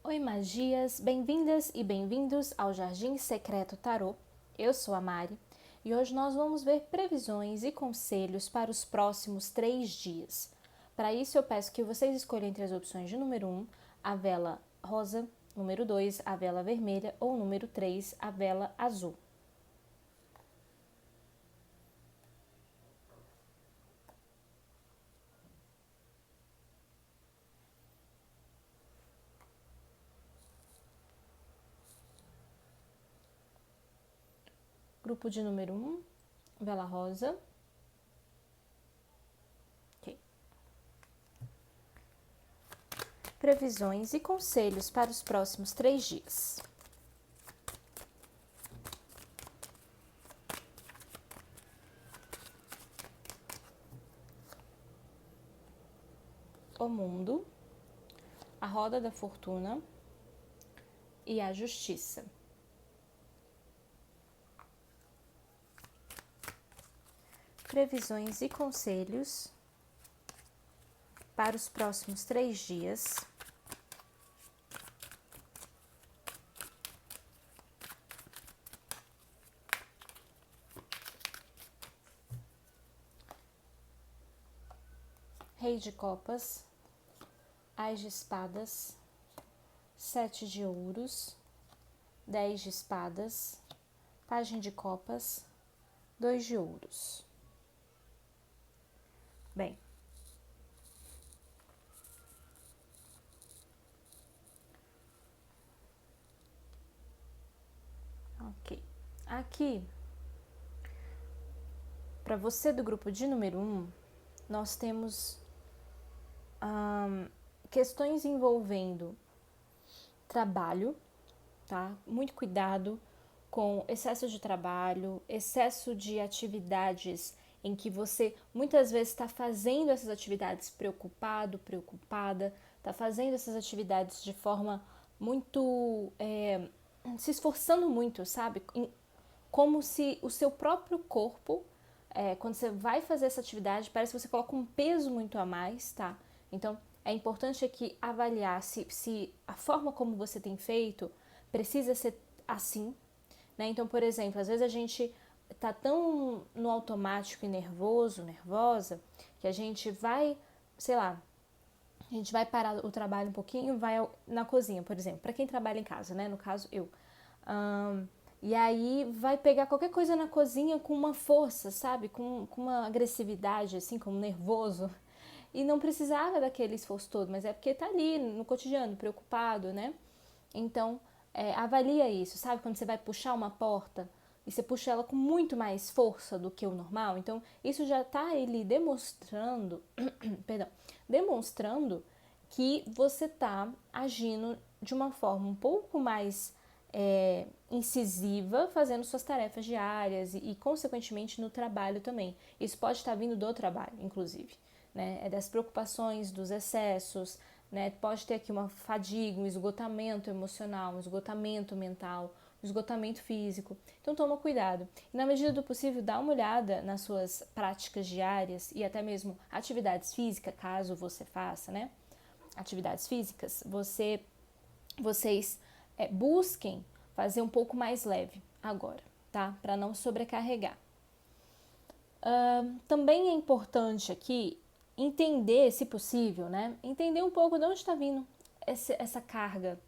Oi, magias! Bem-vindas e bem-vindos ao Jardim Secreto Tarô. Eu sou a Mari e hoje nós vamos ver previsões e conselhos para os próximos 3 dias. Para isso, eu peço que vocês escolham entre as opções de número 1, a vela rosa, número 2, a vela vermelha ou número 3, a vela azul. Grupo de número 1, vela rosa. Ok. Previsões e conselhos para os próximos 3 dias. O mundo, a roda da fortuna e a justiça. Previsões e conselhos para os próximos 3 dias. Rei de copas, Ás de espadas, 7 de ouros, 10 de espadas, Pagem de copas, 2 de ouros. Bem, ok. Aqui, para você do grupo de número 1, nós temos questões envolvendo trabalho, tá? Muito cuidado com excesso de trabalho, excesso de atividades em que você muitas vezes está fazendo essas atividades preocupado, preocupada, está fazendo essas atividades de forma muito, se esforçando muito, sabe? Como se o seu próprio corpo, quando você vai fazer essa atividade, parece que você coloca um peso muito a mais, tá? Então, é importante aqui avaliar se a forma como você tem feito precisa ser assim, né? Então, por exemplo, às vezes a gente tá tão no automático e nervoso, nervosa, que a gente vai, sei lá, a gente vai parar o trabalho um pouquinho, vai na cozinha, por exemplo, para quem trabalha em casa, né? No caso, eu. E aí vai pegar qualquer coisa na cozinha com uma força, sabe? Com uma agressividade, assim, como nervoso. E não precisava daquele esforço todo, mas é porque tá ali no cotidiano, preocupado, né? Então, avalia isso, sabe? Quando você vai puxar uma porta e você puxa ela com muito mais força do que o normal, então isso já tá ele demonstrando, perdão, demonstrando que você tá agindo de uma forma um pouco mais incisiva, fazendo suas tarefas diárias e, consequentemente, no trabalho também. Isso pode estar vindo do trabalho, inclusive, né? É das preocupações, dos excessos, né? Pode ter aqui uma fadiga, um esgotamento emocional, um esgotamento mental, um esgotamento físico. Então, toma cuidado. E, na medida do possível, dá uma olhada nas suas práticas diárias e até mesmo atividades físicas, caso você faça, né? Atividades físicas, vocês busquem fazer um pouco mais leve agora, tá? Para não sobrecarregar. Também é importante aqui entender, se possível, né? Entender um pouco de onde está vindo essa carga,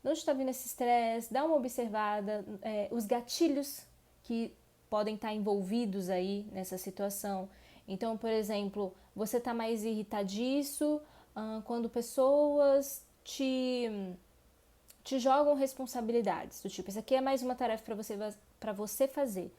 de onde está vindo esse estresse, dar uma observada, os gatilhos que podem estar envolvidos aí nessa situação. Então, por exemplo, você está mais irritadiço quando pessoas te jogam responsabilidades, do tipo, isso aqui é mais uma tarefa para você fazer.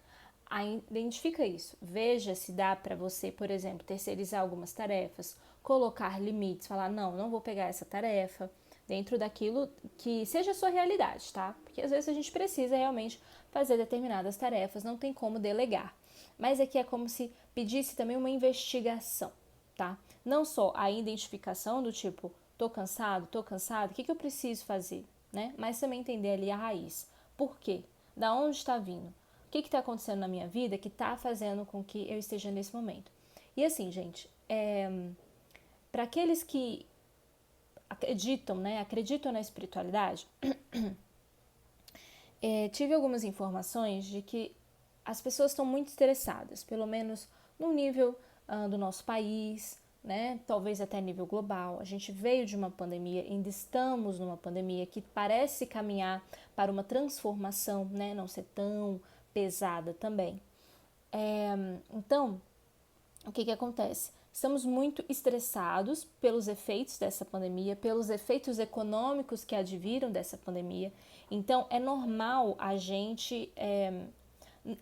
Aí, identifica isso, veja se dá para você, por exemplo, terceirizar algumas tarefas, colocar limites, falar, não vou pegar essa tarefa, dentro daquilo que seja a sua realidade, tá? Porque às vezes a gente precisa realmente fazer determinadas tarefas, não tem como delegar. Mas aqui é como se pedisse também uma investigação, tá? Não só a identificação do tipo, tô cansado, o que eu preciso fazer, né? Mas também entender ali a raiz. Por quê? Da onde está vindo? O que está acontecendo na minha vida que está fazendo com que eu esteja nesse momento? E assim, gente, para aqueles que acreditam, né? Acreditam na espiritualidade. Tive algumas informações de que as pessoas estão muito interessadas, pelo menos no nível do nosso país, né? Talvez até nível global. A gente veio de uma pandemia, ainda estamos numa pandemia que parece caminhar para uma transformação, né? Não ser tão pesada também. Então, o que acontece? Estamos muito estressados pelos efeitos dessa pandemia, pelos efeitos econômicos que adviram dessa pandemia. Então, é normal a gente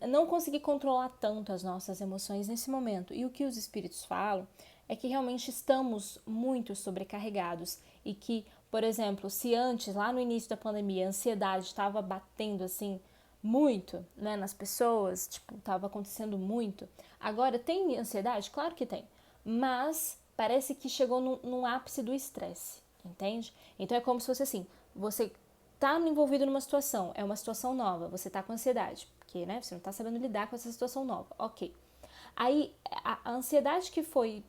não conseguir controlar tanto as nossas emoções nesse momento. E o que os espíritos falam é que realmente estamos muito sobrecarregados e que, por exemplo, se antes, lá no início da pandemia, a ansiedade estava batendo assim muito, né, nas pessoas, tipo, estava acontecendo muito. Agora, tem ansiedade? Claro que tem, mas parece que chegou num ápice do estresse, entende? Então é como se fosse assim, você tá envolvido numa situação, é uma situação nova, você tá com ansiedade, porque, né, você não tá sabendo lidar com essa situação nova, ok. Aí, a ansiedade que foi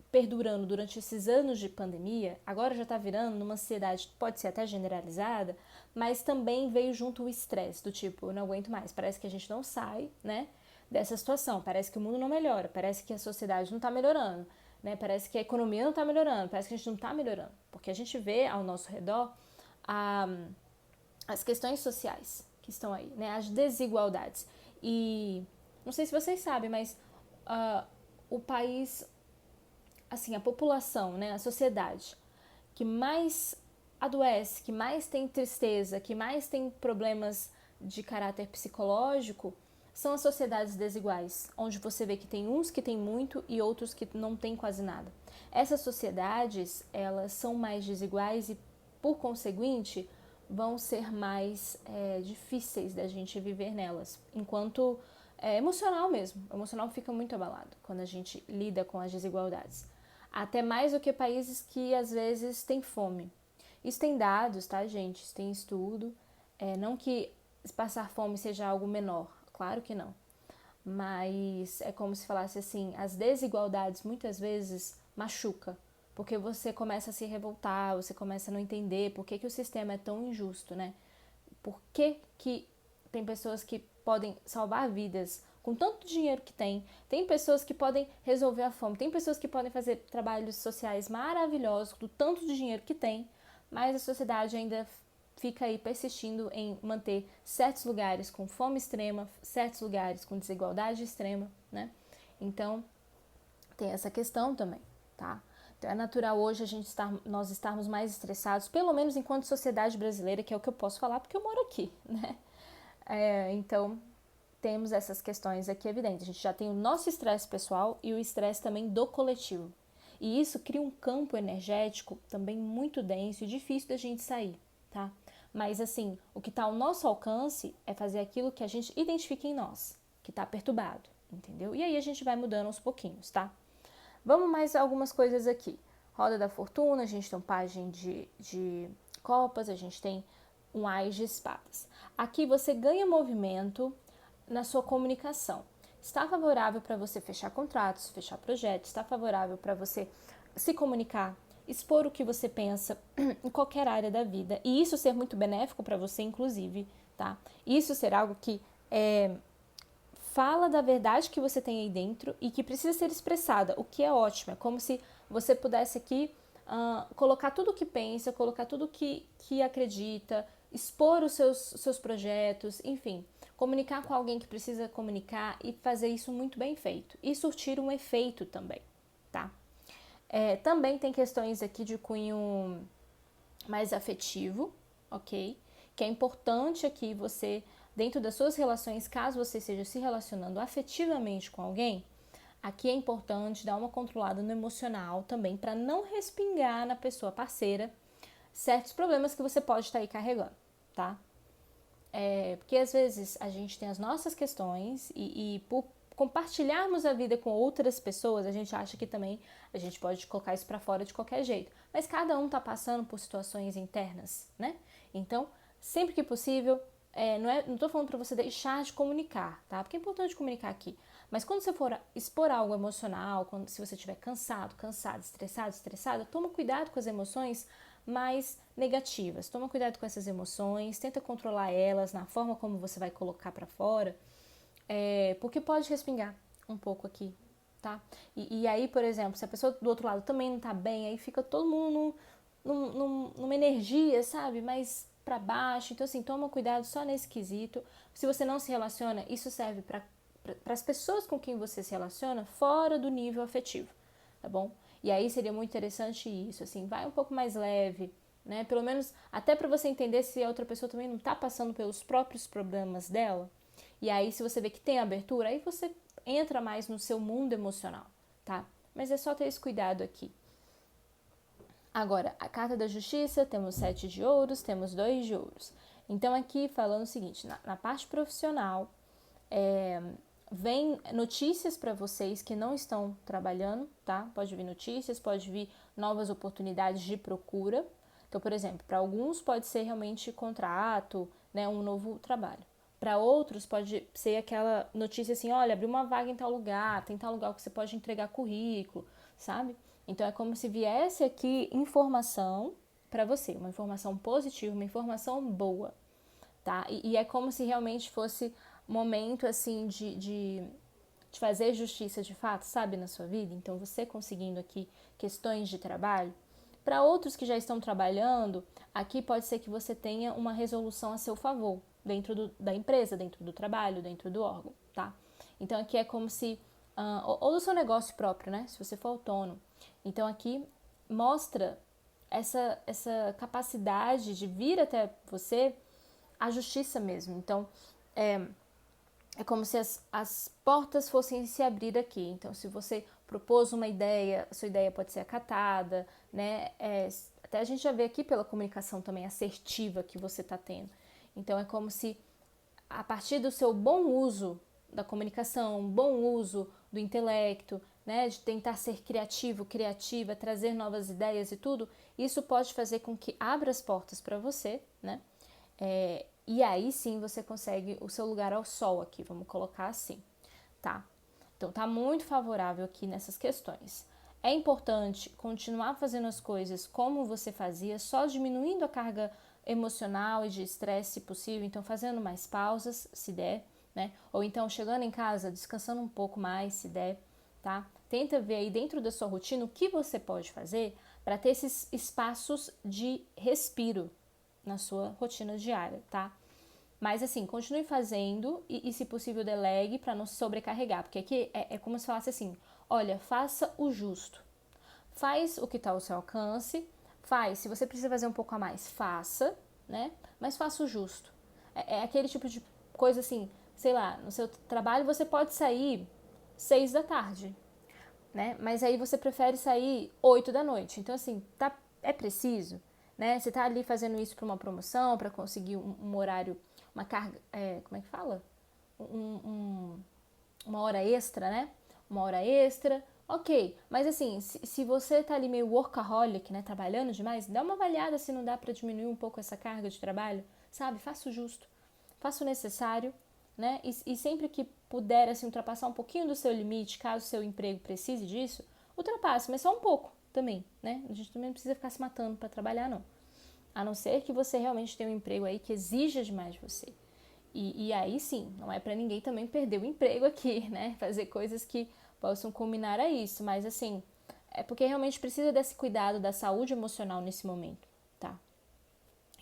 perdurando durante esses anos de pandemia, agora já está virando numa ansiedade, pode ser até generalizada, mas também veio junto o estresse, do tipo, eu não aguento mais, parece que a gente não sai, né, dessa situação, parece que o mundo não melhora, parece que a sociedade não está melhorando, né, parece que a economia não está melhorando, parece que a gente não está melhorando, porque a gente vê ao nosso redor as questões sociais que estão aí, né, as desigualdades. E não sei se vocês sabem, mas o país, assim, a população, né, a sociedade que mais adoece, que mais tem tristeza, que mais tem problemas de caráter psicológico, são as sociedades desiguais, onde você vê que tem uns que têm muito e outros que não têm quase nada. Essas sociedades, elas são mais desiguais e, por conseguinte, vão ser mais difíceis da gente viver nelas, enquanto emocional mesmo. O emocional fica muito abalado quando a gente lida com as desigualdades. Até mais do que países que às vezes têm fome. Isso tem dados, tá, gente? Isso tem estudo. Não que passar fome seja algo menor, claro que não. Mas é como se falasse assim, as desigualdades muitas vezes machuca, porque você começa a se revoltar, você começa a não entender por que o sistema é tão injusto, né? Por que tem pessoas que podem salvar vidas com tanto dinheiro que tem pessoas que podem resolver a fome, tem pessoas que podem fazer trabalhos sociais maravilhosos com o tanto de dinheiro que tem, mas a sociedade ainda fica aí persistindo em manter certos lugares com fome extrema, certos lugares com desigualdade extrema, né? Então, tem essa questão também, tá? Então, é natural hoje nós estarmos mais estressados, pelo menos enquanto sociedade brasileira, que é o que eu posso falar, porque eu moro aqui, né? Então, temos essas questões aqui evidentes. A gente já tem o nosso estresse pessoal e o estresse também do coletivo. E isso cria um campo energético também muito denso e difícil da gente sair, tá? Mas, assim, o que está ao nosso alcance é fazer aquilo que a gente identifica em nós, que está perturbado, entendeu? E aí a gente vai mudando aos pouquinhos, tá? Vamos mais algumas coisas aqui. Roda da Fortuna, a gente tem um pajem de copas, a gente tem um ás de espadas. Aqui você ganha movimento na sua comunicação. Está favorável para você fechar contratos, fechar projetos, está favorável para você se comunicar, expor o que você pensa em qualquer área da vida. E isso ser muito benéfico para você, inclusive, tá? Isso ser algo que fala da verdade que você tem aí dentro e que precisa ser expressada, o que é ótimo. É como se você pudesse aqui colocar tudo o que pensa, colocar tudo o que acredita, expor os seus projetos, enfim, comunicar com alguém que precisa comunicar e fazer isso muito bem feito e surtir um efeito também, tá? Também tem questões aqui de cunho mais afetivo, ok? Que é importante aqui você, dentro das suas relações, caso você esteja se relacionando afetivamente com alguém, aqui é importante dar uma controlada no emocional também para não respingar na pessoa parceira certos problemas que você pode estar aí carregando, tá? Porque às vezes a gente tem as nossas questões e por compartilharmos a vida com outras pessoas, a gente acha que também a gente pode colocar isso para fora de qualquer jeito. Mas cada um tá passando por situações internas, né? Então, sempre que possível, não tô falando para você deixar de comunicar, tá? Porque é importante comunicar aqui. Mas quando você for expor algo emocional, se você estiver cansado, estressada, toma cuidado com as emoções, mais negativas. Toma cuidado com essas emoções, tenta controlar elas na forma como você vai colocar para fora, porque pode respingar um pouco aqui, tá? E aí, por exemplo, se a pessoa do outro lado também não tá bem, aí fica todo mundo numa energia, sabe? Mais para baixo. Então, assim, toma cuidado só nesse quesito. Se você não se relaciona, isso serve para as pessoas com quem você se relaciona fora do nível afetivo, tá bom? E aí seria muito interessante isso, assim, vai um pouco mais leve, né? Pelo menos até para você entender se a outra pessoa também não tá passando pelos próprios problemas dela. E aí, se você vê que tem abertura, aí você entra mais no seu mundo emocional, tá? Mas é só ter esse cuidado aqui. Agora, a carta da justiça, temos 7 de ouros, temos 2 de ouros. Então, aqui falando o seguinte, na parte profissional, vem notícias para vocês que não estão trabalhando, tá? Pode vir notícias, pode vir novas oportunidades de procura. Então, por exemplo, para alguns pode ser realmente contrato, né, um novo trabalho. Para outros pode ser aquela notícia assim, olha, abriu uma vaga em tal lugar, tem tal lugar que você pode entregar currículo, sabe? Então é como se viesse aqui informação para você, uma informação positiva, uma informação boa, tá? E é como se realmente fosse momento assim de fazer justiça de fato, sabe, na sua vida. Então você conseguindo aqui questões de trabalho. Para outros que já estão trabalhando, aqui pode ser que você tenha uma resolução a seu favor, dentro da empresa, dentro do trabalho, dentro do órgão, tá? Então aqui é como se, ou do seu negócio próprio, né, se você for autônomo. Então aqui mostra essa capacidade de vir até você a justiça mesmo. Então, é como se as portas fossem se abrir aqui. Então, se você propôs uma ideia, a sua ideia pode ser acatada, né? Até a gente já vê aqui pela comunicação também assertiva que você está tendo. Então, é como se, a partir do seu bom uso da comunicação, bom uso do intelecto, né? De tentar ser criativo, criativa, trazer novas ideias e tudo, isso pode fazer com que abra as portas para você, né? E aí sim você consegue o seu lugar ao sol aqui, vamos colocar assim, tá? Então tá muito favorável aqui nessas questões. É importante continuar fazendo as coisas como você fazia, só diminuindo a carga emocional e de estresse se possível, então fazendo mais pausas, se der, né? Ou então chegando em casa, descansando um pouco mais, se der, tá? Tenta ver aí dentro da sua rotina o que você pode fazer para ter esses espaços de respiro na sua rotina diária, tá? Mas assim, continue fazendo e se possível delegue para não se sobrecarregar, porque aqui é como se falasse assim, olha, faça o justo, faz o que está ao seu alcance, se você precisa fazer um pouco a mais, faça, né? Mas faça o justo. É aquele tipo de coisa assim, sei lá, no seu trabalho você pode sair 6 da tarde, né? Mas aí você prefere sair 8 da noite. Então assim, é preciso, né? Você tá ali fazendo isso para uma promoção, para conseguir um horário, uma carga, como é que fala? Uma hora extra, né? Uma hora extra, ok. Mas assim, se você tá ali meio workaholic, né? Trabalhando demais, dá uma avaliada se não dá para diminuir um pouco essa carga de trabalho, sabe? Faça o justo, faça o necessário, né? E sempre que puder, assim, ultrapassar um pouquinho do seu limite, caso o seu emprego precise disso, ultrapasse, mas só um pouco também, né? A gente também não precisa ficar se matando para trabalhar, não. A não ser que você realmente tenha um emprego aí que exija demais de você. E aí sim, não é para ninguém também perder o emprego aqui, né? Fazer coisas que possam culminar a isso. Mas assim, é porque realmente precisa desse cuidado da saúde emocional nesse momento, tá?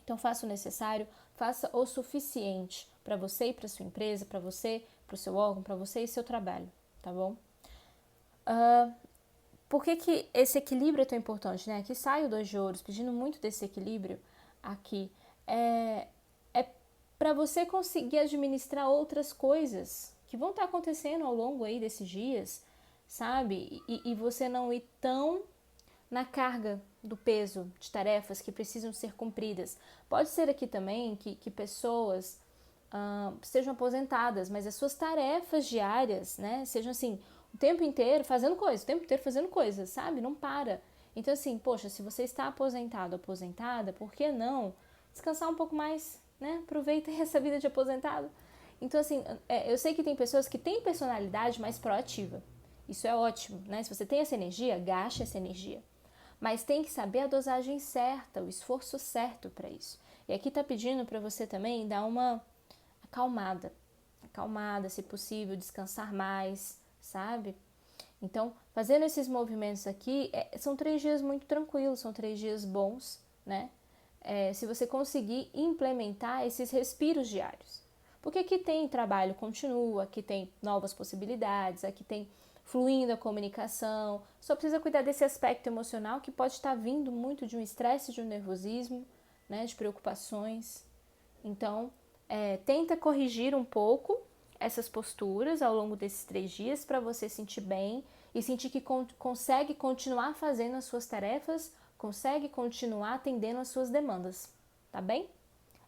Então faça o necessário, faça o suficiente para você e para sua empresa, para você, para o seu órgão, para você e seu trabalho, tá bom? Por que esse equilíbrio é tão importante, né? Aqui sai o 2 de ouros, pedindo muito desse equilíbrio aqui. É para você conseguir administrar outras coisas que vão estar acontecendo ao longo aí desses dias, sabe? E você não ir tão na carga do peso de tarefas que precisam ser cumpridas. Pode ser aqui também que pessoas sejam aposentadas, mas as suas tarefas diárias, né, sejam assim, o tempo inteiro fazendo coisas, sabe? Não para. Então assim, poxa, se você está aposentado, aposentada, por que não descansar um pouco mais, né? Aproveita essa vida de aposentado. Então assim, eu sei que tem pessoas que têm personalidade mais proativa. Isso é ótimo, né? Se você tem essa energia, gaste essa energia. mas tem que saber a dosagem certa, o esforço certo para isso. E aqui está pedindo para você também dar uma acalmada, se possível, descansar mais, sabe? Então, fazendo esses movimentos aqui, são 3 dias muito tranquilos, são 3 dias bons, né? Se você conseguir implementar esses respiros diários. Porque aqui tem trabalho contínuo, aqui tem novas possibilidades, aqui tem fluindo a comunicação, só precisa cuidar desse aspecto emocional que pode estar vindo muito de um estresse, de um nervosismo, né, de preocupações. Então, tenta corrigir um pouco essas posturas ao longo desses 3 dias para você sentir bem e sentir que consegue continuar fazendo as suas tarefas, consegue continuar atendendo as suas demandas, tá bem?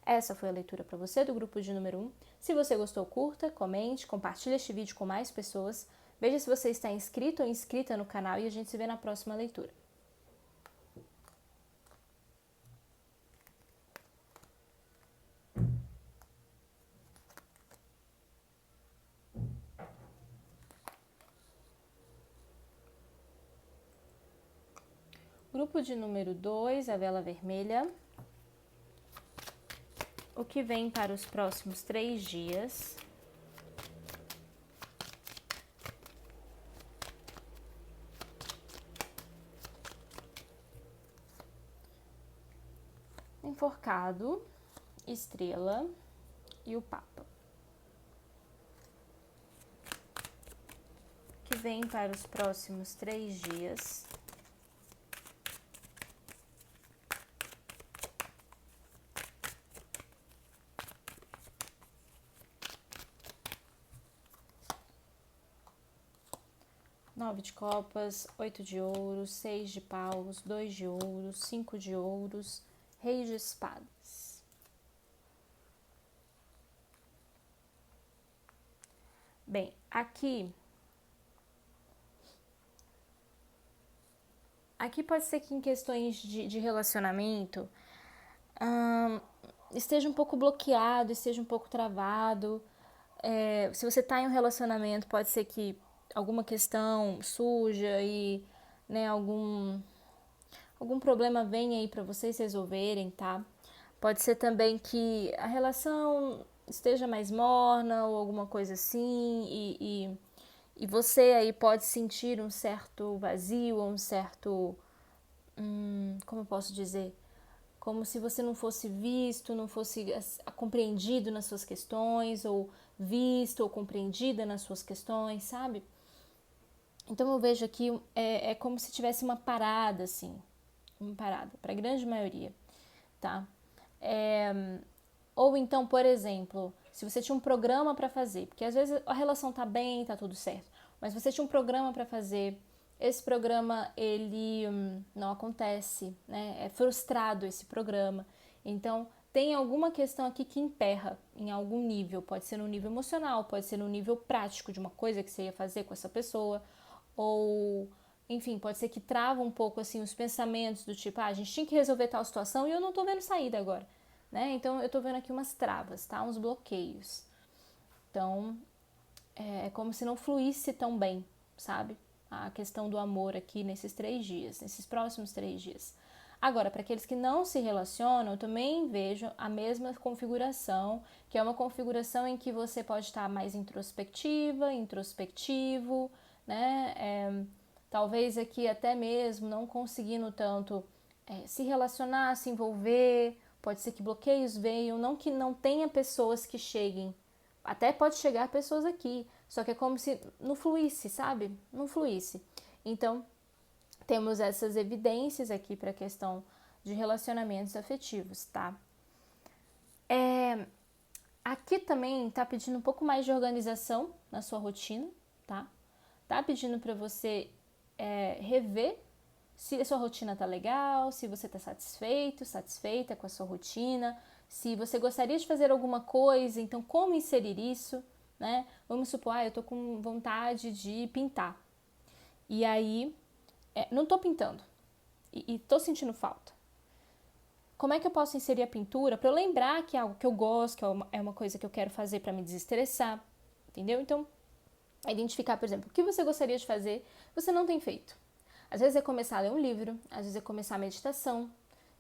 Essa foi a leitura para você do grupo de número 1. Se você gostou, curta, comente, compartilhe este vídeo com mais pessoas. Veja se você está inscrito ou inscrita no canal e a gente se vê na próxima leitura. Grupo de número 2, a vela vermelha. O que vem para os próximos 3 dias. Enforcado, estrela e o Papa. O que vem para os próximos 3 dias. Nove de copas, 8 de ouros, 6 de paus, 2 de ouros, 5 de ouros, Rei de espadas. Bem, aqui pode ser que em questões de relacionamento esteja um pouco bloqueado, esteja um pouco travado. Se você está em um relacionamento, pode ser que alguma questão suja e, né, algum problema venha aí para vocês resolverem, tá? Pode ser também que a relação esteja mais morna ou alguma coisa assim e você aí pode sentir um certo vazio, um certo, como eu posso dizer? Como se você não fosse visto, não fosse compreendido nas suas questões, ou visto ou compreendida nas suas questões, sabe? Então eu vejo aqui, é como se tivesse uma parada, assim, uma parada, para a grande maioria, tá? Ou então, por exemplo, se você tinha um programa para fazer, porque às vezes a relação tá bem, tá tudo certo, mas você tinha um programa para fazer, esse programa ele não acontece, né? É frustrado esse programa. Então, tem alguma questão aqui que emperra em algum nível, pode ser no nível emocional, pode ser no nível prático de uma coisa que você ia fazer com essa pessoa, ou enfim, pode ser que trava um pouco assim os pensamentos do tipo, a gente tinha que resolver tal situação e eu não tô vendo saída agora, né? Então eu tô vendo aqui umas travas, tá? Uns bloqueios. Então, é como se não fluísse tão bem, sabe? A questão do amor aqui nesses 3 dias, nesses próximos 3 dias. Agora, para aqueles que não se relacionam, eu também vejo a mesma configuração, que é uma configuração em que você pode estar mais introspectiva, introspectivo, né? Talvez aqui até mesmo não conseguindo tanto se relacionar, se envolver, pode ser que bloqueios venham, não que não tenha pessoas que cheguem, até pode chegar pessoas aqui, só que é como se não fluísse, sabe? Não fluísse. Então, temos essas evidências aqui para a questão de relacionamentos afetivos, tá? Aqui também tá pedindo um pouco mais de organização na sua rotina, tá? Tá pedindo para você rever se a sua rotina tá legal, se você tá satisfeito, satisfeita com a sua rotina, se você gostaria de fazer alguma coisa, então como inserir isso, né? Vamos supor, eu tô com vontade de pintar. E aí, não tô pintando e tô sentindo falta. Como é que eu posso inserir a pintura para eu lembrar que é algo que eu gosto, que é uma coisa que eu quero fazer para me desestressar, entendeu? Então, identificar, por exemplo, o que você gostaria de fazer, você não tem feito. Às vezes é começar a ler um livro, às vezes é começar a meditação,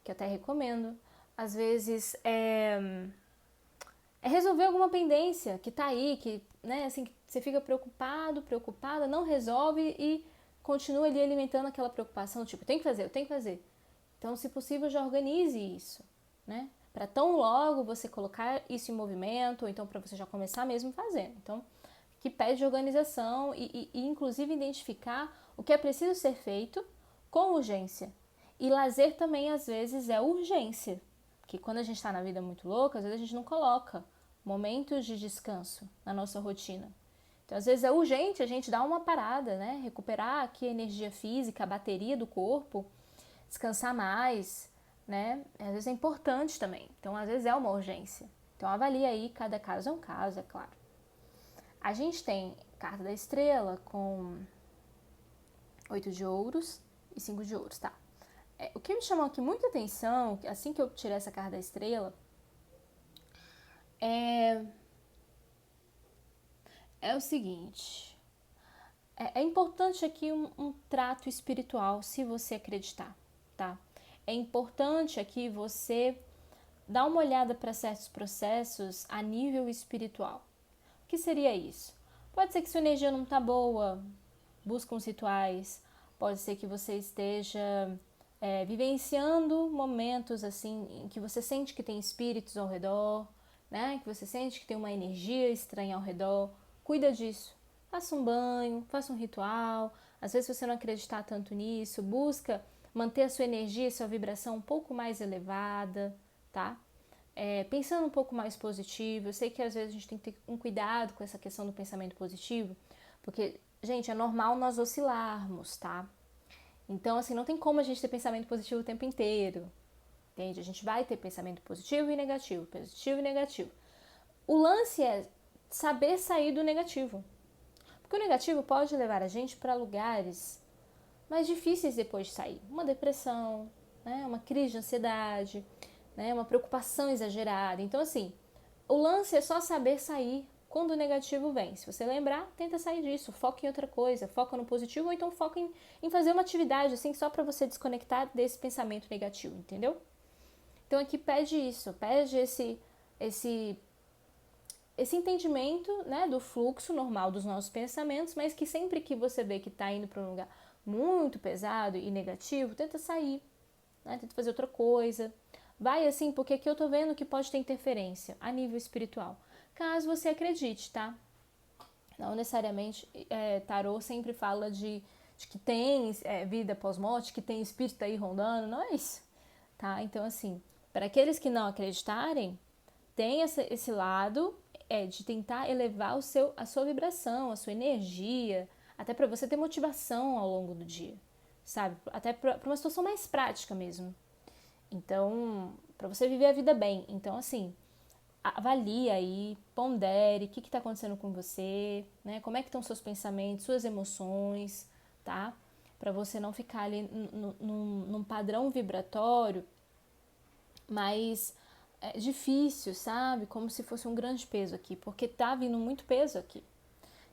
que eu até recomendo. Às vezes é resolver alguma pendência que tá aí, que, né, assim, que você fica preocupado, preocupada, não resolve e continua ali alimentando aquela preocupação, tipo, tem que fazer, eu tenho que fazer. Então, se possível, já organize isso, né? Para tão logo você colocar isso em movimento, ou então para você já começar mesmo fazendo. Então, que pede organização e inclusive identificar o que é preciso ser feito com urgência. E lazer também às vezes é urgência, porque quando a gente está na vida muito louca, às vezes a gente não coloca momentos de descanso na nossa rotina. Então, às vezes é urgente a gente dar uma parada, né? Recuperar aqui a energia física, a bateria do corpo, descansar mais, né? Às vezes é importante também. Então, às vezes é uma urgência. Então, avalie aí, cada caso é um caso, é claro. A gente tem carta da estrela com 8 de ouros e 5 de ouros, tá? O que me chamou aqui muita atenção, assim que eu tirei essa carta da estrela, é o seguinte. É importante aqui um trato espiritual, se você acreditar, tá? É importante aqui você dar uma olhada para certos processos a nível espiritual. O que seria isso? Pode ser que sua energia não tá boa, busca uns rituais. Pode ser que você esteja vivenciando momentos assim em que você sente que tem espíritos ao redor, né? Que você sente que tem uma energia estranha ao redor. Cuida disso. Faça um banho, faça um ritual. Às vezes você não acreditar tanto nisso, busca manter a sua energia e sua vibração um pouco mais elevada, tá? Pensando um pouco mais positivo. Eu sei que às vezes a gente tem que ter um cuidado com essa questão do pensamento positivo, porque, gente, é normal nós oscilarmos, tá? Então, assim, não tem como a gente ter pensamento positivo o tempo inteiro, entende? A gente vai ter pensamento positivo e negativo, positivo e negativo. O lance é saber sair do negativo, porque o negativo pode levar a gente para lugares mais difíceis depois de sair. Uma depressão, né? Uma crise de ansiedade, né? Uma preocupação exagerada. Então, assim, o lance é só saber sair quando o negativo vem. Se você lembrar, tenta sair disso, foca em outra coisa, foca no positivo ou então foca em fazer uma atividade, assim, só para você desconectar desse pensamento negativo, entendeu? Então aqui pede isso, pede esse entendimento, né, do fluxo normal dos nossos pensamentos, mas que sempre que você vê que está indo para um lugar muito pesado e negativo, tenta sair, né, tenta fazer outra coisa. Vai assim, porque aqui eu tô vendo que pode ter interferência a nível espiritual. Caso você acredite, tá? Não necessariamente, tarô sempre fala de que tem vida pós-morte, que tem espírito aí rondando, não é isso, tá? Então, assim, para aqueles que não acreditarem, tem esse lado de tentar elevar a sua vibração, a sua energia, até para você ter motivação ao longo do dia, sabe? Até para uma situação mais prática mesmo. Então, para você viver a vida bem. Então, assim, avalie aí, pondere o que está acontecendo com você, né? Como é que estão seus pensamentos, suas emoções, tá? Para você não ficar ali num padrão vibratório mais difícil, sabe? Como se fosse um grande peso aqui, porque tá vindo muito peso aqui.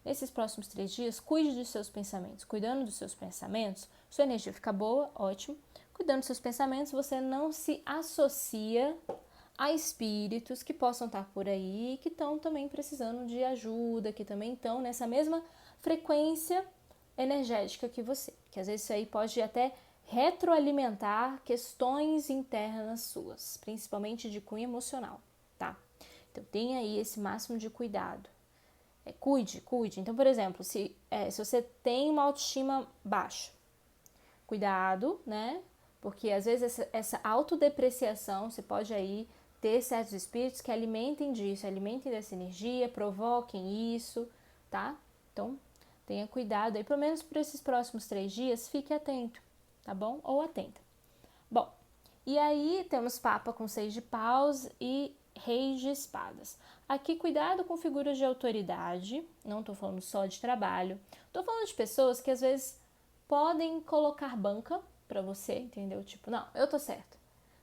Nesses próximos 3 dias, cuide dos seus pensamentos. Cuidando dos seus pensamentos, sua energia fica boa, ótimo. Cuidando dos seus pensamentos, você não se associa a espíritos que possam estar por aí, que estão também precisando de ajuda, que também estão nessa mesma frequência energética que você. Que às vezes isso aí pode até retroalimentar questões internas suas, principalmente de cunho emocional, tá? Então tenha aí esse máximo de cuidado. Cuide. Então, por exemplo, se você tem uma autoestima baixa, cuidado, né? Porque às vezes essa autodepreciação, você pode aí ter certos espíritos que alimentem disso, alimentem dessa energia, provoquem isso, tá? Então, tenha cuidado aí, pelo menos por esses próximos 3 dias, fique atento, tá bom? Ou atenta. Bom, e aí temos Papa com 6 de paus e Reis de espadas. Aqui, cuidado com figuras de autoridade, não tô falando só de trabalho, tô falando de pessoas que às vezes podem colocar banca pra você, entendeu? Tipo, não, eu tô certo.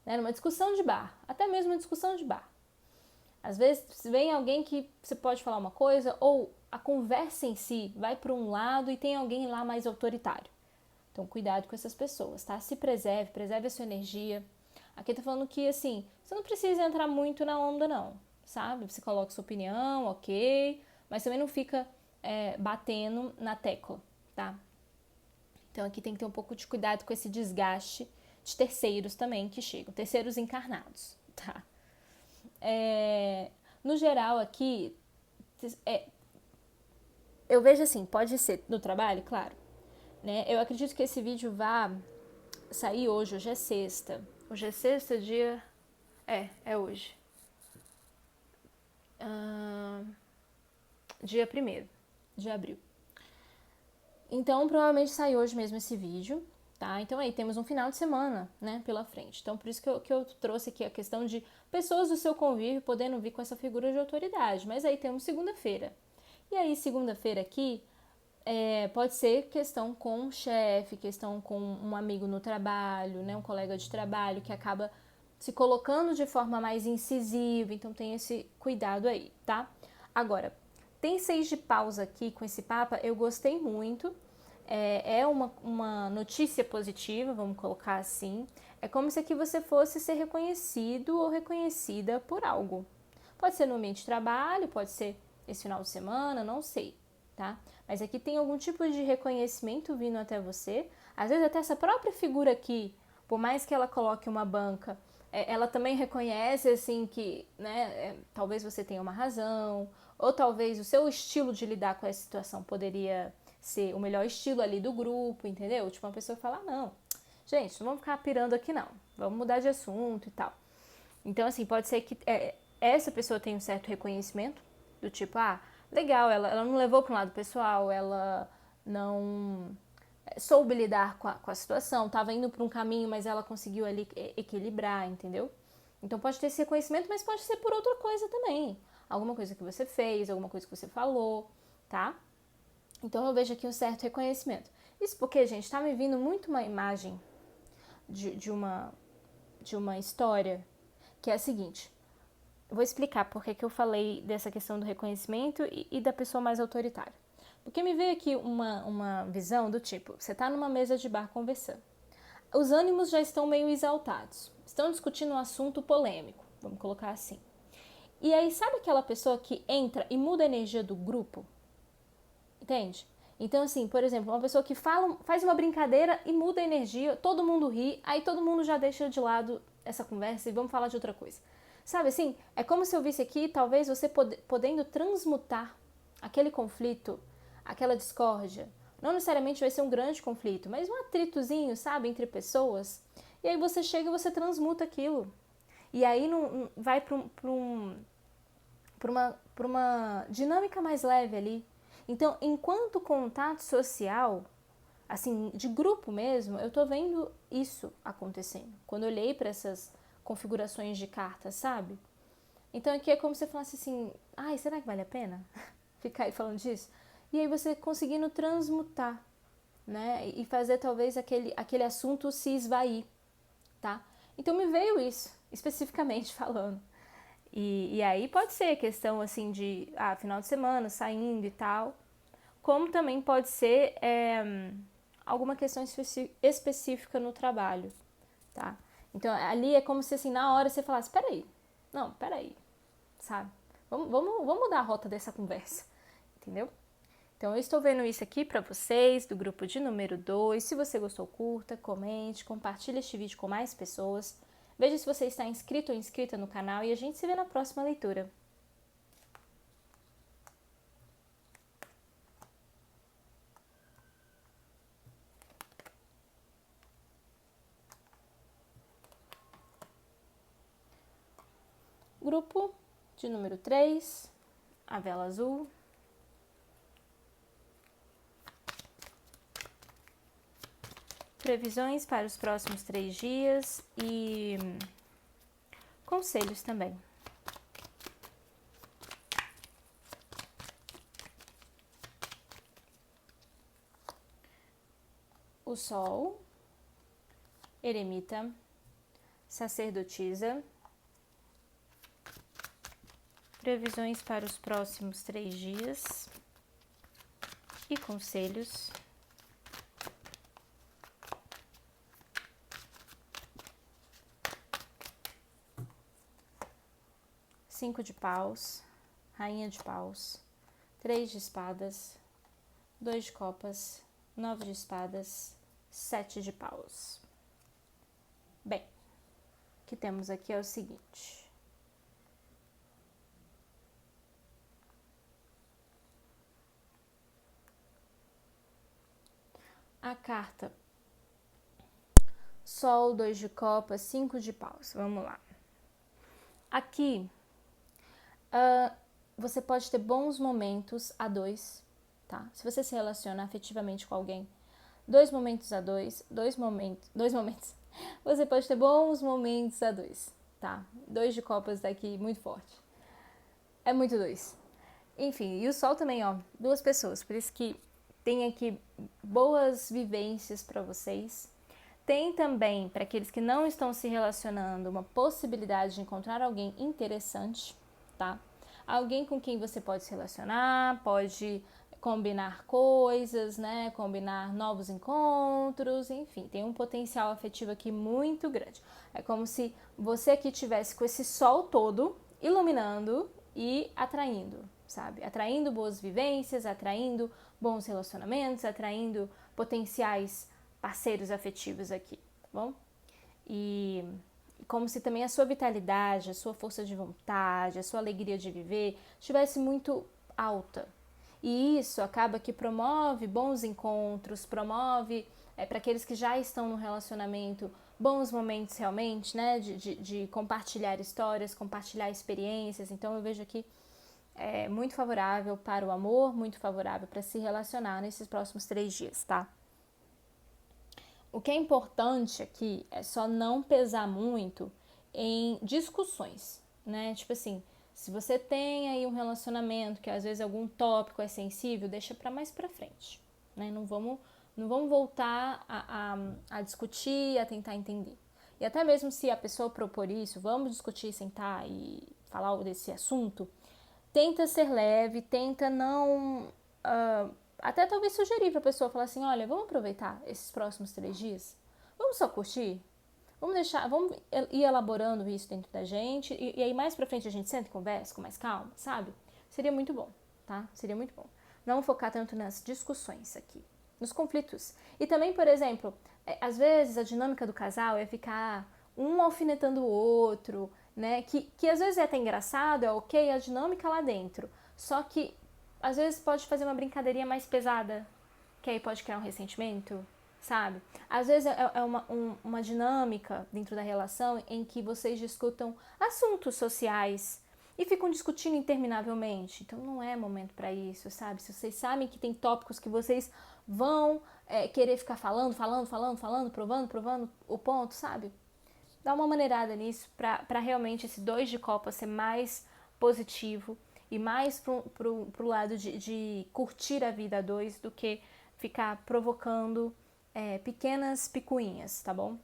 Né? Numa discussão de bar, até mesmo uma discussão de bar. Às vezes vem alguém que você pode falar uma coisa ou a conversa em si vai para um lado e tem alguém lá mais autoritário. Então, cuidado com essas pessoas, tá? Se preserve, preserve a sua energia. Aqui tá falando que, assim, você não precisa entrar muito na onda, não, sabe? Você coloca sua opinião, ok, mas também não fica batendo na tecla, tá? Então, aqui tem que ter um pouco de cuidado com esse desgaste de terceiros também que chegam, terceiros encarnados, tá? No geral, aqui, eu vejo assim, pode ser no trabalho, claro, né? Eu acredito que esse vídeo vá sair hoje, hoje é sexta. Hoje é sexta, dia... É hoje. Dia 1º de abril. Então, provavelmente sai hoje mesmo esse vídeo, tá? Então, aí temos um final de semana, né, pela frente. Então, por isso que eu trouxe aqui a questão de pessoas do seu convívio podendo vir com essa figura de autoridade. Mas aí temos segunda-feira. E aí, segunda-feira aqui, pode ser questão com um chefe, questão com um amigo no trabalho, né, um colega de trabalho que acaba se colocando de forma mais incisiva. Então, tem esse cuidado aí, tá? Agora, tem 6 de paus aqui com esse Papa, eu gostei muito. É uma notícia positiva, vamos colocar assim. É como se aqui você fosse ser reconhecido ou reconhecida por algo. Pode ser no ambiente de trabalho, pode ser esse final de semana, não sei, tá? Mas aqui tem algum tipo de reconhecimento vindo até você. Às vezes até essa própria figura aqui, por mais que ela coloque uma banca, ela também reconhece, assim, que, né, talvez você tenha uma razão, ou talvez o seu estilo de lidar com essa situação poderia ser o melhor estilo ali do grupo, entendeu? Tipo, uma pessoa fala, não, gente, não vamos ficar pirando aqui não, vamos mudar de assunto e tal. Então, assim, pode ser que essa pessoa tenha um certo reconhecimento, do tipo, legal, ela não levou para um lado pessoal, ela não soube lidar com a situação, estava indo para um caminho, mas ela conseguiu ali equilibrar, entendeu? Então pode ter esse reconhecimento, mas pode ser por outra coisa também. Alguma coisa que você fez, alguma coisa que você falou, tá? Então eu vejo aqui um certo reconhecimento. Isso porque, gente, tá me vindo muito uma imagem de uma história que é a seguinte. Eu vou explicar por que eu falei dessa questão do reconhecimento e da pessoa mais autoritária. Porque me veio aqui uma visão do tipo, você tá numa mesa de bar conversando. Os ânimos já estão meio exaltados. Estão discutindo um assunto polêmico, vamos colocar assim. E aí, sabe aquela pessoa que entra e muda a energia do grupo? Entende? Então, assim, por exemplo, uma pessoa que faz uma brincadeira e muda a energia, todo mundo ri, aí todo mundo já deixa de lado essa conversa e vamos falar de outra coisa. Sabe assim? É como se eu visse aqui, talvez você podendo transmutar aquele conflito, aquela discórdia. Não necessariamente vai ser um grande conflito, mas um atritozinho, sabe, entre pessoas. E aí você chega e você transmuta aquilo. E aí não vai para uma dinâmica mais leve ali. Então, enquanto contato social, assim, de grupo mesmo, eu tô vendo isso acontecendo. Quando eu olhei para essas configurações de cartas, sabe? Então aqui é como se você falasse assim, será que vale a pena ficar aí falando disso? E aí você conseguindo transmutar, né? E fazer talvez aquele assunto se esvair, tá? Então me veio isso, especificamente falando. E aí pode ser questão assim de, final de semana, saindo e tal. Como também pode ser alguma questão específica no trabalho, tá? Então ali é como se assim, na hora você falasse, peraí, sabe? Vamos mudar a rota dessa conversa, entendeu? Então eu estou vendo isso aqui para vocês, do grupo de número 2. Se você gostou, curta, comente, compartilhe este vídeo com mais pessoas. Veja se você está inscrito ou inscrita no canal e a gente se vê na próxima leitura. Grupo de número 3, a vela azul. Previsões para os próximos 3 dias e conselhos também. O Sol, Eremita, Sacerdotisa. Previsões para os próximos 3 dias e conselhos. 5 de paus, rainha de paus, 3 de espadas, 2 de copas, 9 de espadas, 7 de paus. Bem, o que temos aqui é o seguinte. A carta Sol, 2 de copas, 5 de paus. Vamos lá. Aqui, você pode ter bons momentos a dois, tá? Se você se relaciona afetivamente com alguém, dois momentos a dois momentos. Você pode ter bons momentos a dois, tá? 2 de copas daqui, muito forte. É muito dois. Enfim, e o Sol também, ó, 2 pessoas. Por isso que tem aqui boas vivências para vocês. Tem também, para aqueles que não estão se relacionando, uma possibilidade de encontrar alguém interessante, tá? Alguém com quem você pode se relacionar, pode combinar coisas, né? Combinar novos encontros, enfim, tem um potencial afetivo aqui muito grande. É como se você aqui tivesse com esse sol todo iluminando e atraindo, sabe? Atraindo boas vivências, atraindo bons relacionamentos, atraindo potenciais parceiros afetivos aqui, tá bom? E como se também a sua vitalidade, a sua força de vontade, a sua alegria de viver estivesse muito alta. E isso acaba que promove bons encontros, promove, para aqueles que já estão no relacionamento, bons momentos realmente, né? De compartilhar histórias, compartilhar experiências. Então eu vejo aqui muito favorável para o amor, muito favorável para se relacionar nesses próximos 3 dias, tá? O que é importante aqui é só não pesar muito em discussões, né? Tipo assim, se você tem aí um relacionamento que às vezes algum tópico é sensível, deixa para mais para frente, né? Não vamos voltar a discutir, a tentar entender. E até mesmo se a pessoa propor isso, vamos discutir, sentar e falar desse assunto, tenta ser leve, tenta não... até talvez sugerir para a pessoa, falar assim, olha, vamos aproveitar esses próximos 3 dias? Vamos só curtir? Vamos ir elaborando isso dentro da gente, e aí mais pra frente a gente senta e conversa com mais calma, sabe? Seria muito bom, tá? Seria muito bom. Não focar tanto nas discussões aqui, nos conflitos. E também, por exemplo, às vezes a dinâmica do casal é ficar um alfinetando o outro, né? Que às vezes é até engraçado, é ok a dinâmica lá dentro. Só que às vezes pode fazer uma brincadeirinha mais pesada, que aí pode criar um ressentimento, sabe? Às vezes é uma dinâmica dentro da relação em que vocês discutam assuntos sociais e ficam discutindo interminavelmente. Então não é momento para isso, sabe? Se vocês sabem que tem tópicos que vocês vão querer ficar falando, provando o ponto, sabe? Dá uma maneirada nisso para realmente esse 2 de copa ser mais positivo e mais pro lado de curtir a vida a 2 do que ficar provocando pequenas picuinhas, tá bom?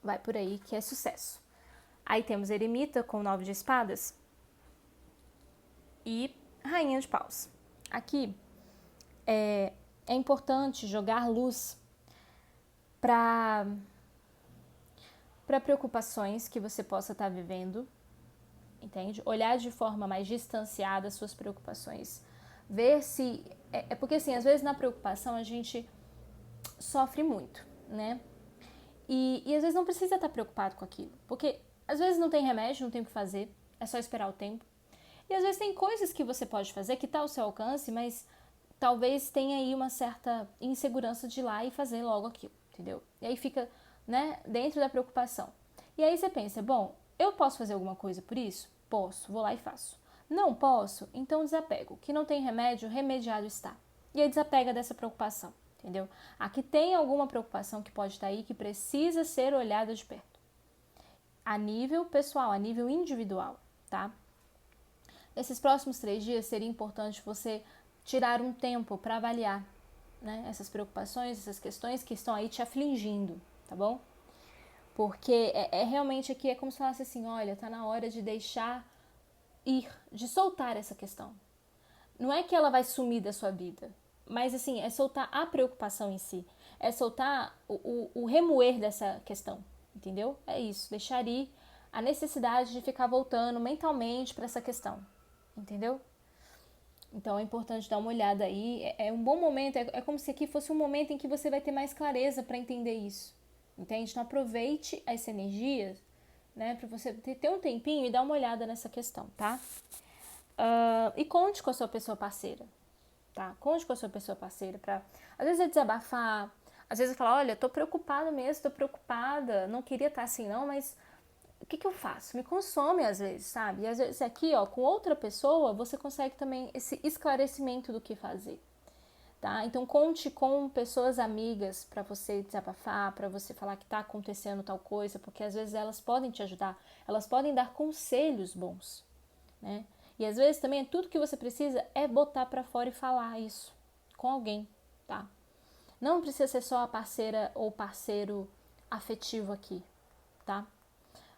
Vai por aí que é sucesso. Aí temos Eremita com 9 de espadas e Rainha de paus. Aqui é importante jogar luz para preocupações que você possa estar vivendo, entende? Olhar de forma mais distanciada as suas preocupações. Ver se... porque assim, às vezes na preocupação a gente sofre muito, né? E às vezes não precisa estar preocupado com aquilo, porque às vezes não tem remédio, não tem o que fazer, é só esperar o tempo. E às vezes tem coisas que você pode fazer que está ao seu alcance, mas talvez tenha aí uma certa insegurança de ir lá e fazer logo aquilo, entendeu? E aí fica, né, dentro da preocupação. E aí você pensa, bom, eu posso fazer alguma coisa por isso? Posso, vou lá e faço. Não posso? Então desapego. Que não tem remédio, remediado está. E aí desapega dessa preocupação, entendeu? Aqui tem alguma preocupação que pode estar aí, que precisa ser olhada de perto. A nível pessoal, a nível individual, tá? Nesses próximos 3 dias seria importante você tirar um tempo para avaliar, né, essas preocupações, essas questões que estão aí te afligindo, tá bom? Porque realmente aqui é como se falasse assim, olha, tá na hora de deixar ir, de soltar essa questão. Não é que ela vai sumir da sua vida, mas assim, é soltar a preocupação em si, é soltar o remoer dessa questão, entendeu? É isso, deixar ir a necessidade de ficar voltando mentalmente para essa questão, entendeu? Então é importante dar uma olhada aí, é um bom momento, é como se aqui fosse um momento em que você vai ter mais clareza para entender isso, entende? Então aproveite essa energia, né, para você ter um tempinho e dar uma olhada nessa questão, tá? E conte com a sua pessoa parceira, tá? Conte com a sua pessoa parceira pra, às vezes, é desabafar, às vezes é falar, olha, tô preocupada mesmo, tô preocupada, não queria estar assim não, mas o que eu faço? Me consome às vezes, sabe? E às vezes aqui, ó, com outra pessoa, você consegue também esse esclarecimento do que fazer, tá? Então conte com pessoas amigas para você desabafar, para você falar que tá acontecendo tal coisa, porque às vezes elas podem te ajudar, elas podem dar conselhos bons, né? E às vezes também tudo que você precisa é botar para fora e falar isso com alguém, tá? Não precisa ser só a parceira ou parceiro afetivo aqui, tá?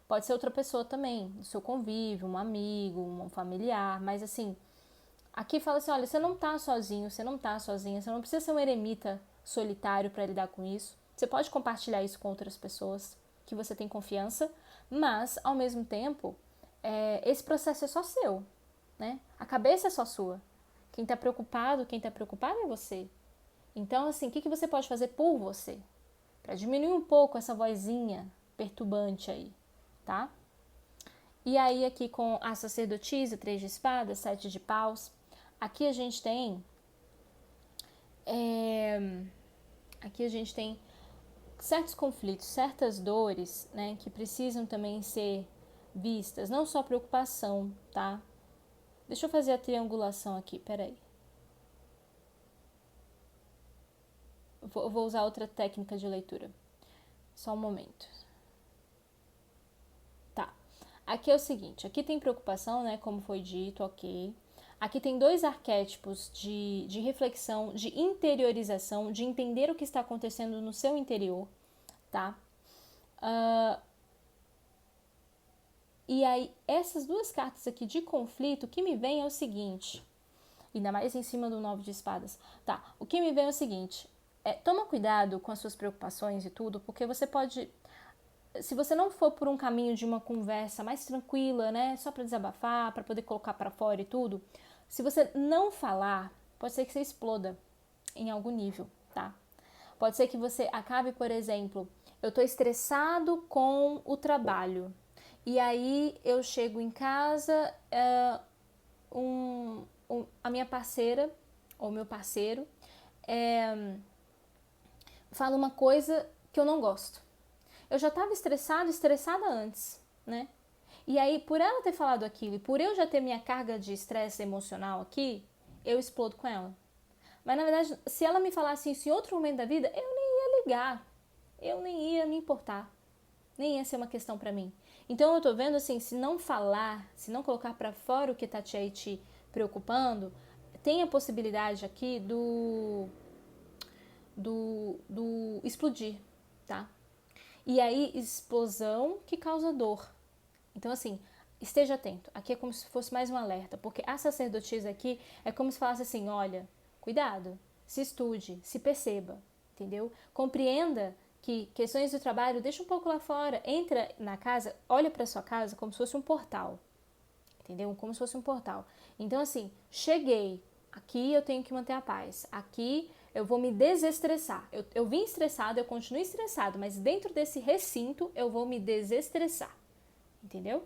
Pode ser outra pessoa também, do seu convívio, um amigo, um familiar, mas assim, aqui fala assim, olha, você não tá sozinho, você não tá sozinha, você não precisa ser um eremita solitário para lidar com isso. Você pode compartilhar isso com outras pessoas que você tem confiança, mas, ao mesmo tempo, esse processo é só seu, né? A cabeça é só sua. Quem tá preocupado é você. Então, assim, o que você pode fazer por você? Para diminuir um pouco essa vozinha perturbante aí, tá? E aí aqui com a sacerdotisa, 3 de espadas, 7 de paus, aqui a gente tem certos conflitos, certas dores, né, que precisam também ser vistas, não só preocupação, tá? Deixa eu fazer a triangulação aqui, peraí. Eu vou usar outra técnica de leitura. Só um momento. Tá. Aqui é o seguinte, aqui tem preocupação, né, como foi dito, ok. Aqui tem 2 arquétipos de reflexão, de interiorização, de entender o que está acontecendo no seu interior, tá? E aí, essas 2 cartas aqui de conflito, o que me vem é o seguinte, ainda mais em cima do 9 de espadas, tá? O que me vem é o seguinte, toma cuidado com as suas preocupações e tudo, porque você pode, se você não for por um caminho de uma conversa mais tranquila, né, só para desabafar, para poder colocar para fora e tudo, se você não falar, pode ser que você exploda em algum nível, tá? Pode ser que você acabe, por exemplo, eu tô estressado com o trabalho, e aí eu chego em casa, a minha parceira, ou meu parceiro, fala uma coisa que eu não gosto. Eu já estava estressada antes, né? E aí, por ela ter falado aquilo e por eu já ter minha carga de estresse emocional aqui, eu explodo com ela. Mas, na verdade, se ela me falasse isso em outro momento da vida, eu nem ia ligar. Eu nem ia me importar. Nem ia ser uma questão pra mim. Então, eu tô vendo assim, se não falar, se não colocar pra fora o que tá te preocupando, tem a possibilidade aqui do explodir, tá? E aí, explosão que causa dor. Então, assim, esteja atento. Aqui é como se fosse mais um alerta, porque a sacerdotisa aqui é como se falasse assim, olha, cuidado, se estude, se perceba, entendeu? Compreenda que questões do trabalho, deixa um pouco lá fora, entra na casa, olha para sua casa como se fosse um portal, entendeu? Como se fosse um portal. Então, assim, cheguei, aqui eu tenho que manter a paz, aqui eu vou me desestressar. Eu vim estressado, eu continuo estressado, mas dentro desse recinto eu vou me desestressar, entendeu?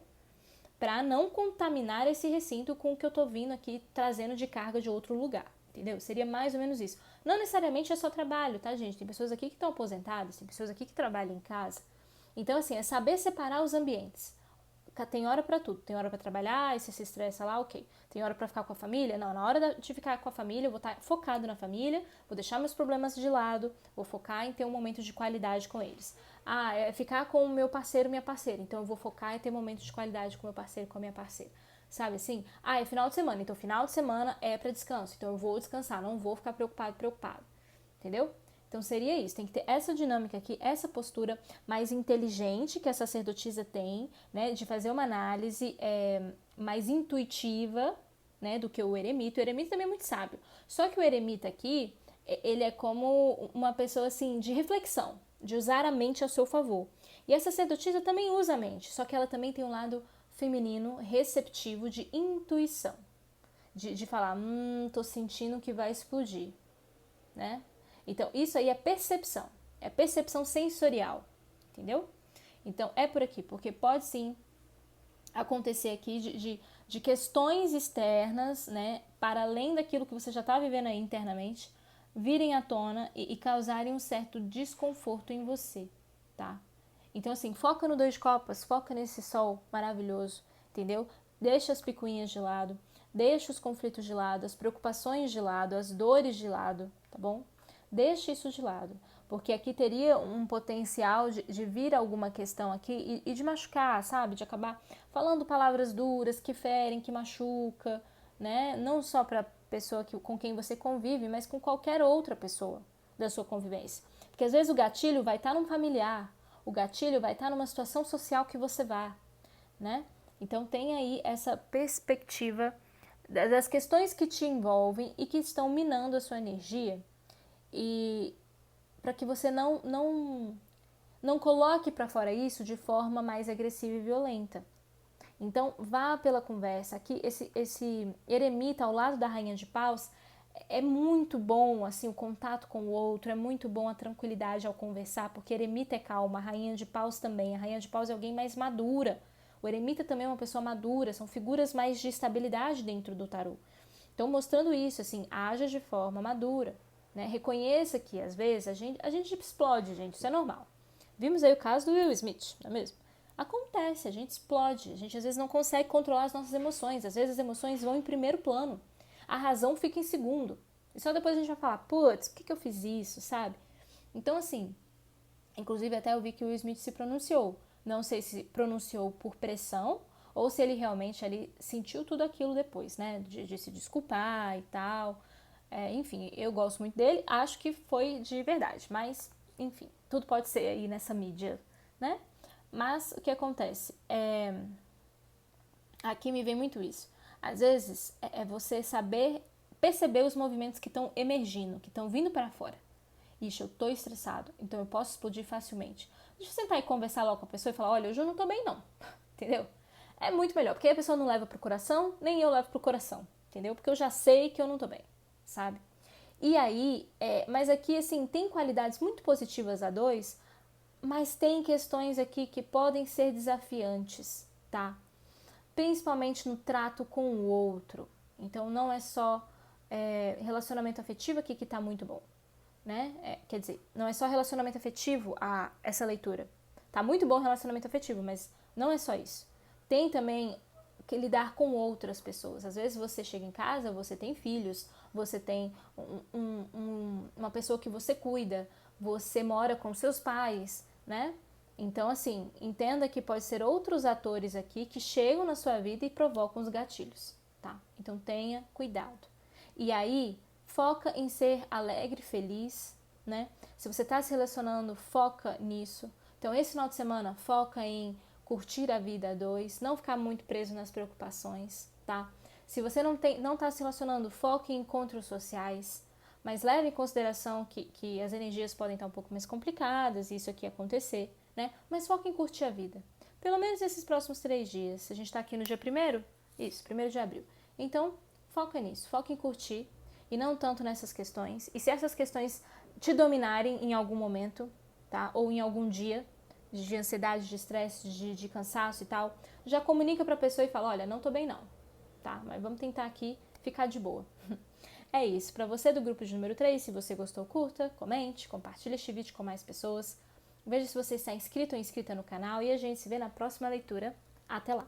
Para não contaminar esse recinto com o que eu tô vindo aqui trazendo de carga de outro lugar, entendeu? Seria mais ou menos isso. Não necessariamente é só trabalho, tá, gente? Tem pessoas aqui que estão aposentadas, tem pessoas aqui que trabalham em casa. Então, assim, é saber separar os ambientes. Tem hora para tudo. Tem hora para trabalhar, e se estressa lá, ok. Tem hora para ficar com a família? Não, na hora de ficar com a família, eu vou estar focado na família, vou deixar meus problemas de lado, vou focar em ter um momento de qualidade com eles. Ah, é ficar com o meu parceiro, minha parceira. Então eu vou focar em ter momentos de qualidade com o meu parceiro, com a minha parceira. Sabe assim? Ah, é final de semana. Então final de semana é para descanso. Então eu vou descansar, não vou ficar preocupado. Entendeu? Então seria isso, tem que ter essa dinâmica aqui, essa postura mais inteligente que a sacerdotisa tem, né, de fazer uma análise mais intuitiva, né, do que o eremita. O eremita também é muito sábio, só que o eremita aqui, ele é como uma pessoa assim, de reflexão, de usar a mente a seu favor. E a sacerdotisa também usa a mente, só que ela também tem um lado feminino receptivo de intuição. De falar, tô sentindo que vai explodir, né? Então, isso aí é percepção sensorial, entendeu? Então, é por aqui, porque pode sim acontecer aqui de questões externas, né, para além daquilo que você já está vivendo aí internamente, virem à tona e causarem um certo desconforto em você, tá? Então, assim, foca no 2 de copas, foca nesse sol maravilhoso, entendeu? Deixa as picuinhas de lado, deixa os conflitos de lado, as preocupações de lado, as dores de lado, tá bom? Deixa isso de lado, porque aqui teria um potencial de vir alguma questão aqui e de machucar, sabe? De acabar falando palavras duras que ferem, que machuca, né? Não só para a pessoa com quem você convive, mas com qualquer outra pessoa da sua convivência. Porque às vezes o gatilho vai estar num familiar, o gatilho vai estar numa situação social que você vá, né? Então tem aí essa perspectiva das questões que te envolvem e que estão minando a sua energia, e para que você não coloque para fora isso de forma mais agressiva e violenta. Então vá pela conversa. Aqui esse eremita ao lado da rainha de paus é muito bom, assim, o contato com o outro, é muito bom a tranquilidade ao conversar, porque eremita é calma, a rainha de paus também. A rainha de paus é alguém mais madura. O eremita também é uma pessoa madura, são figuras mais de estabilidade dentro do tarô. Então, mostrando isso, assim, haja de forma madura, né? Reconheça que, às vezes, a gente explode, gente, isso é normal. Vimos aí o caso do Will Smith, não é mesmo? Acontece, a gente explode, a gente às vezes não consegue controlar as nossas emoções, às vezes as emoções vão em primeiro plano, a razão fica em segundo. E só depois a gente vai falar, putz, por que eu fiz isso, sabe? Então, assim, inclusive até eu vi que o Will Smith se pronunciou. Não sei se pronunciou por pressão ou se ele realmente ali sentiu tudo aquilo depois, né? De se desculpar e tal. Enfim, eu gosto muito dele, acho que foi de verdade, mas, enfim, tudo pode ser aí nessa mídia, né? Mas o que acontece? Aqui me vem muito isso. Às vezes é você saber perceber os movimentos que estão emergindo, que estão vindo para fora. Ixi, eu tô estressado, então eu posso explodir facilmente. Deixa eu sentar e conversar logo com a pessoa e falar, olha, hoje eu não tô bem não, entendeu? É muito melhor, porque aí a pessoa não leva pro coração, nem eu levo pro coração, entendeu? Porque eu já sei que eu não tô bem, sabe? E aí, mas aqui, assim, tem qualidades muito positivas a 2, mas tem questões aqui que podem ser desafiantes, tá? Principalmente no trato com o outro. Então, não é só relacionamento afetivo aqui que tá muito bom, né? Quer dizer, não é só relacionamento afetivo essa leitura. Tá muito bom o relacionamento afetivo, mas não é só isso. Tem também que lidar com outras pessoas. Às vezes você chega em casa, você tem filhos, você tem uma pessoa que você cuida, você mora com seus pais, né? Então, assim, entenda que pode ser outros atores aqui que chegam na sua vida e provocam os gatilhos, tá? Então tenha cuidado. E aí, foca em ser alegre, feliz, né? Se você está se relacionando, foca nisso. Então, esse final de semana, foca em curtir a vida a 2, não ficar muito preso nas preocupações, tá? Se você não está se relacionando, foque em encontros sociais, mas leve em consideração que as energias podem estar um pouco mais complicadas, e isso aqui acontecer, né? Mas foque em curtir a vida. Pelo menos esses próximos 3 dias. A gente está aqui no dia 1º? Isso, 1º de abril. Então, foca nisso, foca em curtir, e não tanto nessas questões. E se essas questões te dominarem em algum momento, tá? Ou em algum dia de ansiedade, de estresse, de cansaço e tal, já comunica pra pessoa e fala, olha, não tô bem não, tá? Mas vamos tentar aqui ficar de boa. É isso. Pra você do grupo de número 3, se você gostou, curta, comente, compartilhe este vídeo com mais pessoas. Veja se você está inscrito ou inscrita no canal e a gente se vê na próxima leitura. Até lá!